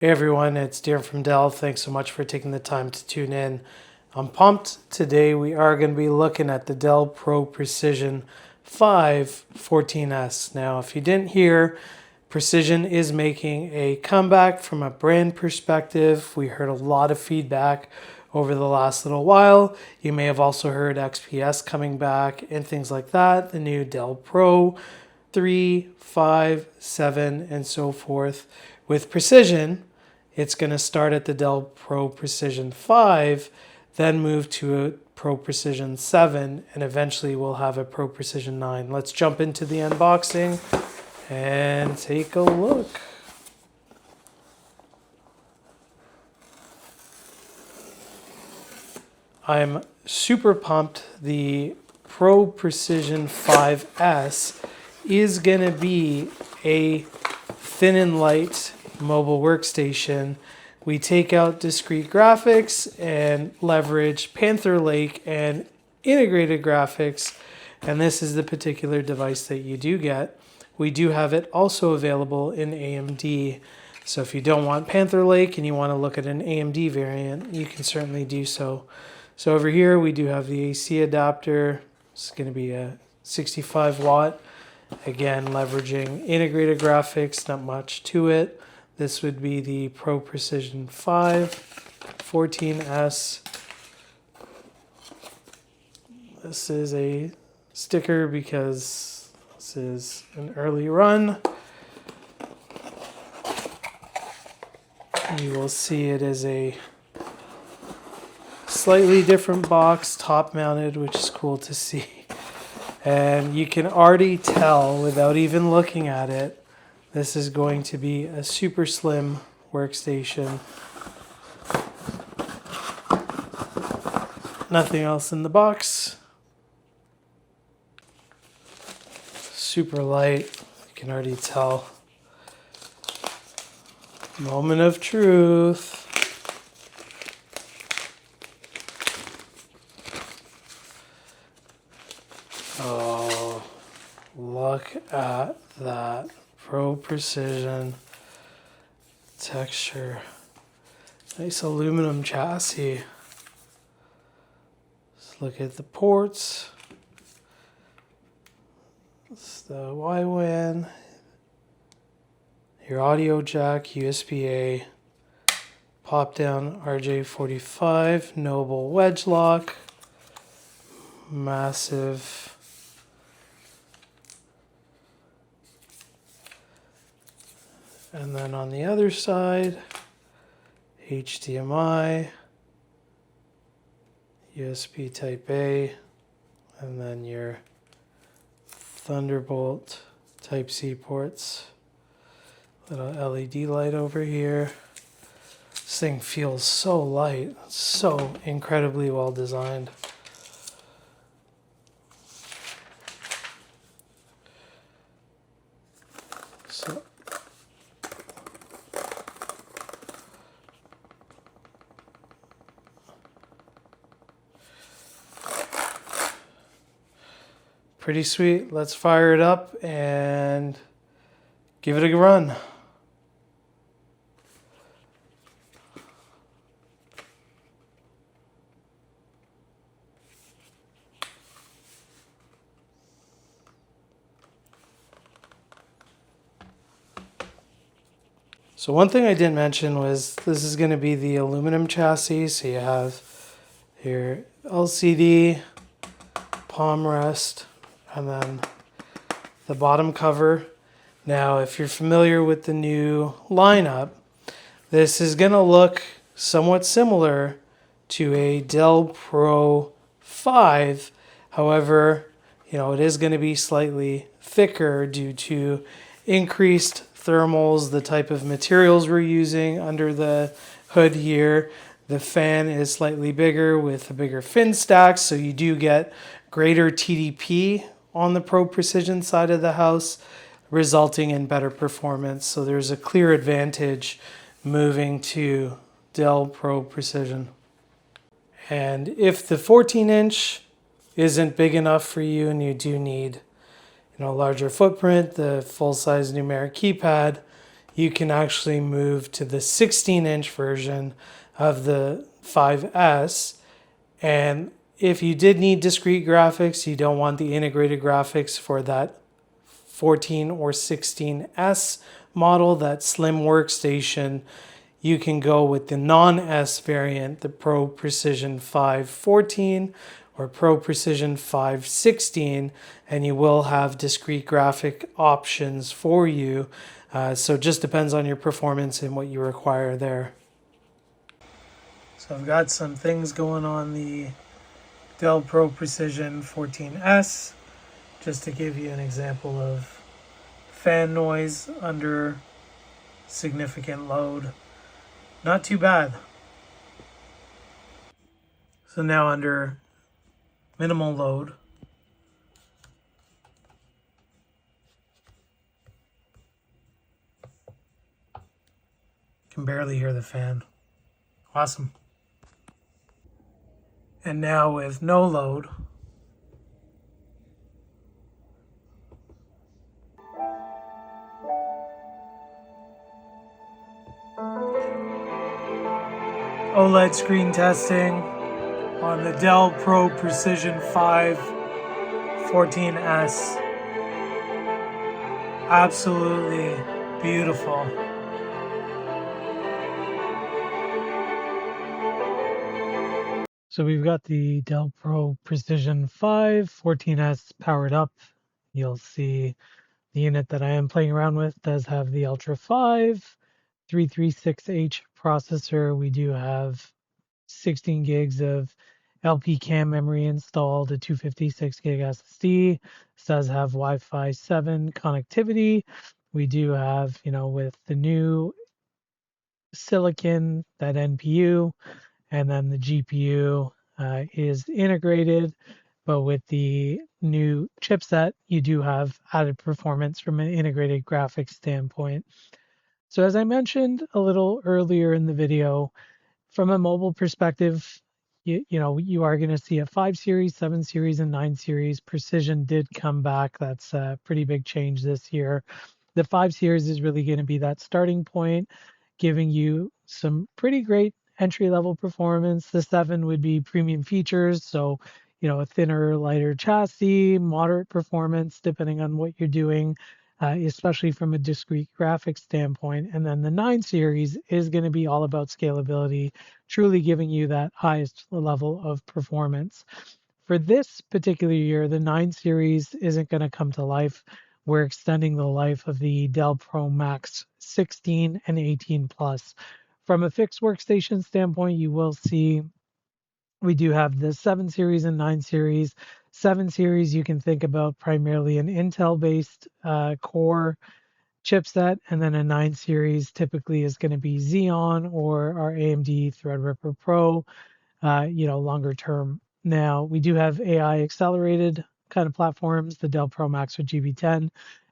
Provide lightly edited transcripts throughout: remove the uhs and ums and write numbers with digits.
Hey everyone, it's Darren from Dell. Thanks so much for taking the time to tune in. I'm pumped. Today we are going to be looking at the Dell Pro Precision 5 14S. Now, if you didn't hear, Precision is making a comeback from a brand perspective. We heard a lot of feedback over the last little while. You may have also heard XPS coming back and things like that. The new Dell Pro 3, 5, 7, and so forth. With Precision, it's going to start at the Dell Pro Precision 5, then move to a Pro Precision 7, and eventually we'll have a Pro Precision 9. Let's jump into the unboxing and take a look. I'm super pumped. The Pro Precision 5S is going to be a thin and light mobile workstation. We take out discrete graphics and leverage Panther Lake and integrated graphics, and this is the particular device that you do get. We do have it also available in AMD, so if you don't want Panther Lake and you want to look at an AMD variant, you can certainly do so. So over here we do have the AC adapter. It's going to be a 65 watt. Again, leveraging integrated graphics, not much to it. This would be the Pro Precision 5 14S. This is a sticker because this is an early run. You will see it as a slightly different box, top mounted, which is cool to see. And you can already tell without even looking at it, this is going to be a super slim workstation. Nothing else in the box. Super light, you can already tell. Moment of truth. Oh, look at that Pro Precision texture. Nice aluminum chassis. Let's look at the ports. It's the Y-WAN, your audio jack, USB-A, pop-down RJ45, Noble wedge lock, massive and then on the other side, HDMI, USB Type A, and then your Thunderbolt Type C ports. Little LED light over here. This thing feels so light, so incredibly well designed. So pretty sweet. Let's fire it up and give it a run. So one thing I didn't mention was this is going to be the aluminum chassis. So you have your LCD, palm rest, and then the bottom cover. Now, if you're familiar with the new lineup, this is going to look somewhat similar to a Dell Pro 5. However, it is going to be slightly thicker due to increased thermals, the type of materials we're using under the hood here. The fan is slightly bigger with a bigger fin stack, so you do get greater TDP on the Pro Precision side of the house, resulting in better performance. So there's a clear advantage moving to Dell Pro Precision. And if the 14-inch isn't big enough for you and you do need larger footprint, the full-size numeric keypad, you can actually move to the 16-inch version of the 5S. And if you did need discrete graphics, you don't want the integrated graphics for that 14 or 16S model, that slim workstation, you can go with the non-S variant, the Pro Precision 514 or Pro Precision 516, and you will have discrete graphic options for you. So it just depends on your performance and what you require there. So I've got some things going on the Dell Pro Precision 14S, just to give you an example of fan noise under significant load. Not too bad. So now under minimal load, can barely hear the fan. Awesome. And now with no load, OLED screen testing on the Dell Pro Precision 5 14S. Absolutely beautiful. So we've got the Dell Pro Precision 5 14S powered up. You'll see the unit that I am playing around with does have the Ultra 5 336H processor. We do have 16 gigs of LP cam memory installed, a 256 gig SSD. This does have Wi-Fi 7 connectivity. We do have, with the new silicon, that NPU, and then the GPU is integrated. But with the new chipset, you do have added performance from an integrated graphics standpoint. So as I mentioned a little earlier in the video, from a mobile perspective, you are going to see a 5 series, 7 series, and 9 series. Precision did come back. That's a pretty big change this year. The 5 series is really going to be that starting point, giving you some pretty great entry level performance. The 7 would be premium features, so a thinner, lighter chassis, moderate performance depending on what you're doing, especially from a discrete graphics standpoint. And then the 9 series is going to be all about scalability, truly giving you that highest level of performance. For this particular year, the 9 series isn't going to come to life. We're extending the life of the Dell Pro Max 16 and 18 Plus. From a fixed workstation standpoint, you will see we do have the 7 series and 9 series. 7 series, you can think about primarily an Intel-based core chipset, and then a 9 series typically is going to be Xeon or our AMD Threadripper Pro, longer term. Now, we do have AI accelerated kind of platforms, the Dell Pro Max with GB10,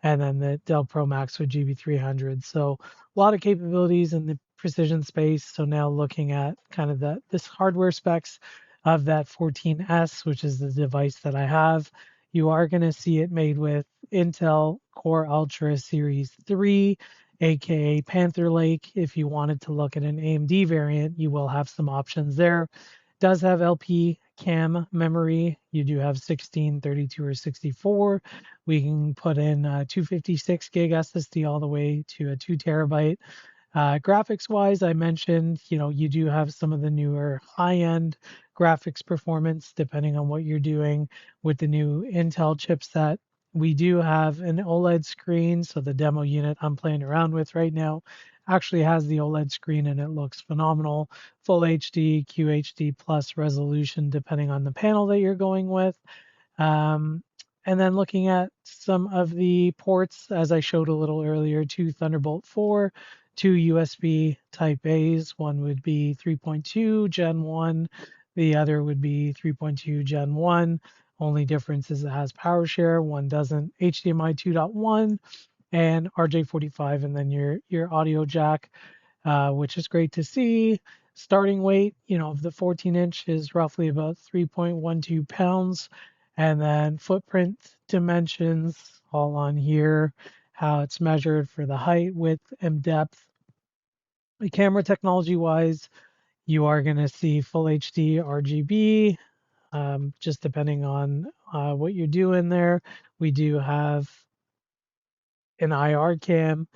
and then the Dell Pro Max with GB300. So a lot of capabilities in the precision space. So now looking at kind of this hardware specs of that 14S, which is the device that I have, you are going to see it made with Intel Core Ultra Series 3, aka Panther Lake. If you wanted to look at an AMD variant, you will have some options there. Does have LP cam memory. You do have 16, 32, or 64. We can put in 256 gig SSD all the way to a 2 terabyte. Graphics wise, I mentioned, you do have some of the newer high-end graphics performance depending on what you're doing with the new Intel chipset. We do have an OLED screen, so the demo unit I'm playing around with right now actually has the OLED screen and it looks phenomenal. Full HD, QHD plus resolution depending on the panel that you're going with. And then looking at some of the ports, as I showed a little earlier, 2 Thunderbolt 4, 2 USB Type A's. One would be 3.2 Gen 1, the other would be 3.2 Gen 1. Only difference is it has power share, one doesn't. HDMI 2.1 and RJ45, and then your audio jack, which is great to see. Starting weight, of the 14-inch is roughly about 3.12 pounds. And then footprint dimensions all on here. how it's measured for the height, width, and depth. The camera technology wise, you are going to see full HD RGB, just depending on what you're doing there. We do have an IR cam,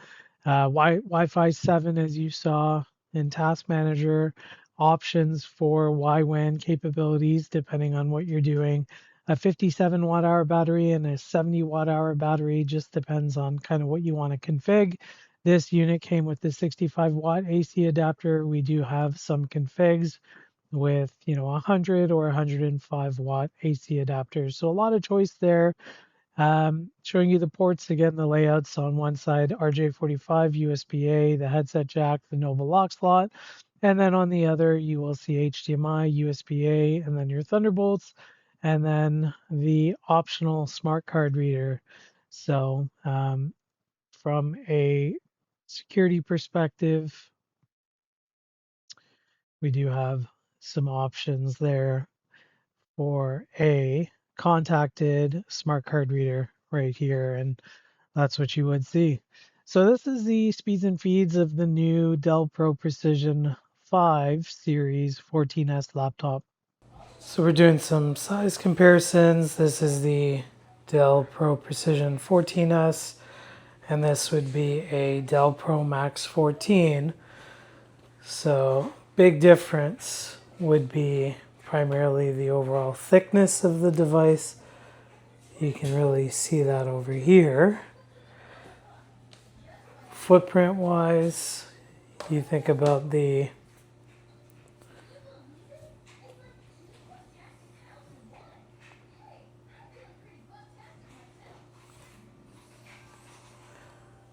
Wi-Fi 7, as you saw in Task Manager, options for WAN capabilities, depending on what you're doing. A 57 watt hour battery and a 70 watt hour battery, just depends on kind of what you want to config. This unit came with the 65 watt AC adapter. We do have some configs with 100 or 105 watt AC adapters. So a lot of choice there. Showing you the ports again, the layouts on one side, RJ45, USB-A, the headset jack, the Nova lock slot. And then on the other, you will see HDMI, USB-A, and then your Thunderbolts, and then the optional smart card reader. So from a security perspective, we do have some options there for a contacted smart card reader right here, and that's what you would see. So this is the speeds and feeds of the new Dell Pro Precision 5 Series 14S laptop. So we're doing some size comparisons. This is the Dell Pro Precision 14S, and this would be a Dell Pro Max 14. So big difference would be primarily the overall thickness of the device. You can really see that over here. Footprint wise, you think about the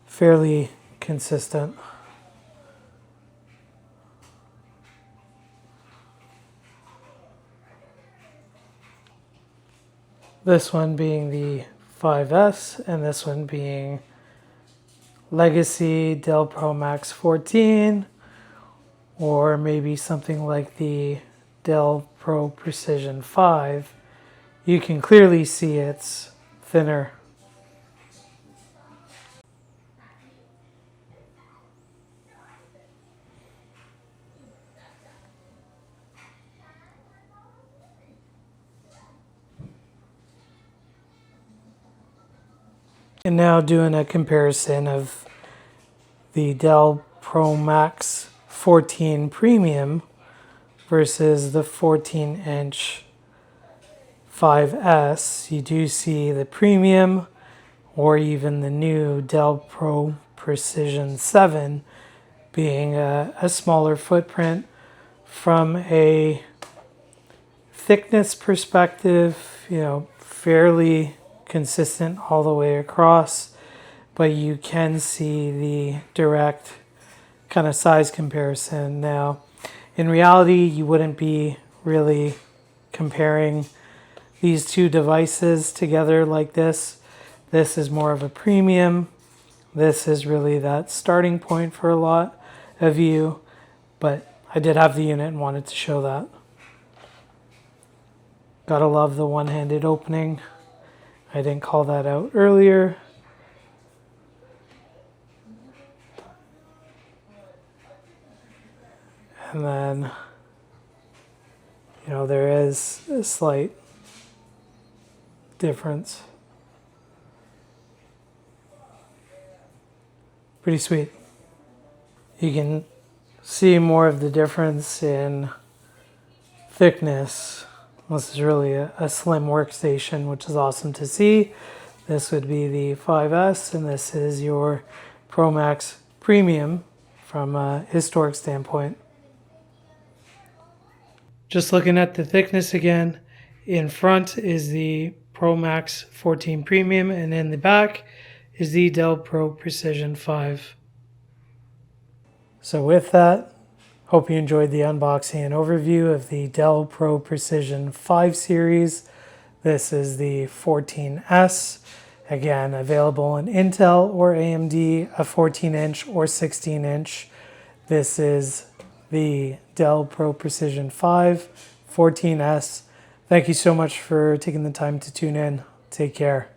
fairly consistent. This one being the 5S and this one being Legacy Dell Pro Max 14, or maybe something like the Dell Pro Precision 5. You can clearly see it's thinner. And now doing a comparison of the Dell Pro Max 14 Premium versus the 14-inch 5S, you do see the Premium or even the new Dell Pro Precision 7 being a smaller footprint. From a thickness perspective, fairly consistent all the way across, but you can see the direct kind of size comparison. Now, in reality, you wouldn't be really comparing these two devices together like this. This is more of a premium. This is really that starting point for a lot of you, but I did have the unit and wanted to show that. Gotta love the one-handed opening. I didn't call that out earlier. And then, there is a slight difference. Pretty sweet. You can see more of the difference in thickness. This is really a slim workstation, which is awesome to see. This would be the 5S, and this is your Pro Max Premium from a historic standpoint. Just looking at the thickness again, in front is the Pro Max 14 Premium, and in the back is the Dell Pro Precision 5. So with that, hope you enjoyed the unboxing and overview of the Dell Pro Precision 5 series. This is the 14S. Again, available in Intel or AMD, a 14-inch or 16-inch. This is the Dell Pro Precision 5 14S. Thank you so much for taking the time to tune in. Take care.